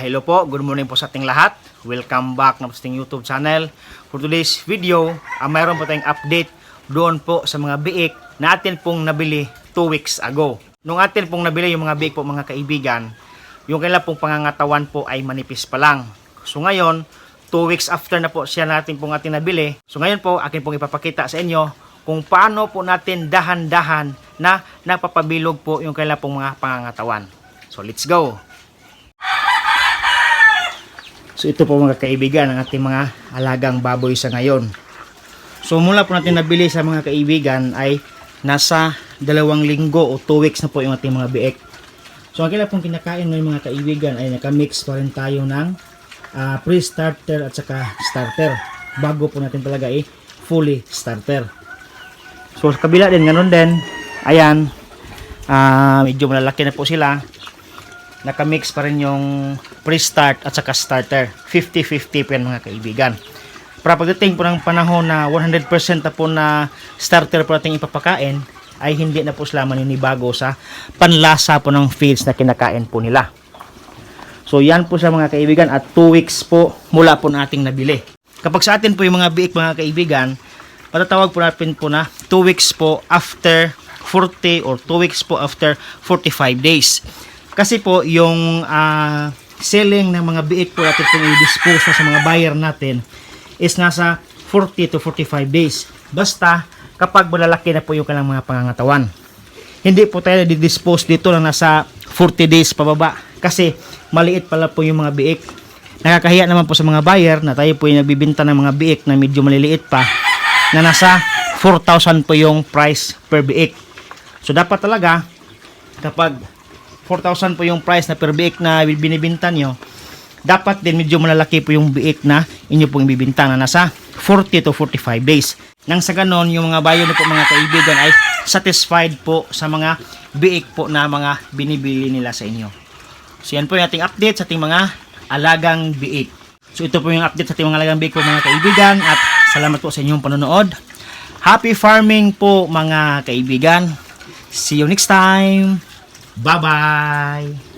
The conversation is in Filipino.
Hello po, good morning po sa ating lahat. Welcome back na po sa ating YouTube channel. For today's video, mayroon po tayong update doon po sa mga biik na atin pong nabili 2 weeks ago. Nung atin pong nabili yung mga biik po mga kaibigan, yung kailan pong pangangatawan po ay manipis pa lang. So ngayon, 2 weeks after na po siya natin pong atin nabili. So ngayon po, akin pong ipapakita sa inyo kung paano po natin dahan-dahan na napapabilog po yung kailan pong mga pangangatawan. So let's go! So ito po mga kaibigan ang ating mga alagang baboy sa ngayon. So mula po natin nabili sa mga kaibigan ay nasa 2 linggo o 2 weeks na po yung ating mga biik. So ang kailan pong kinakain ng mga kaibigan ay nakamix pa rin tayo ng pre-starter at saka starter bago po natin talaga fully starter. So sa kabila din ganun din, ayan, medyo malalaki na po sila. Nakamix pa rin yung pre-start at saka starter. 50-50 po yan mga kaibigan. Para pagdating po ng panahon na 100% na po na starter po natin ipapakain, ay hindi na po sila maninibago sa panlasa po ng feeds na kinakain po nila. So yan po sa mga kaibigan at 2 weeks po mula po nating nabili. Kapag sa atin po yung mga biik mga kaibigan, matatawag po natin po na 2 weeks po after 40 or 2 weeks po after 45 days. Kasi po yung selling ng mga biik po natin kung i-dispose sa mga buyer natin is nasa 40 to 45 days. Basta kapag malalaki na po yung kanilang mga pangangatawan. Hindi po tayo di-dispose dito na nasa 40 days pababa kasi maliit pala po yung mga biik. Nakakahiya naman po sa mga buyer na tayo po yung nagbibinta ng mga biik na medyo maliliit pa na nasa 4,000 po yung price per biik. So dapat talaga kapag 4,000 po yung price na per biik na binibinta nyo, dapat din medyo malalaki po yung biik na inyo pong ibibinta na nasa 40 to 45 days. Nang sa ganon, yung mga buyer nyo po mga kaibigan ay satisfied po sa mga biik po na mga binibili nila sa inyo. So yan po yung ating update sa ating mga alagang biik. So ito po yung update sa ating mga alagang biik po mga kaibigan at salamat po sa inyong panonood. Happy farming po mga kaibigan. See you next time. Bye-bye!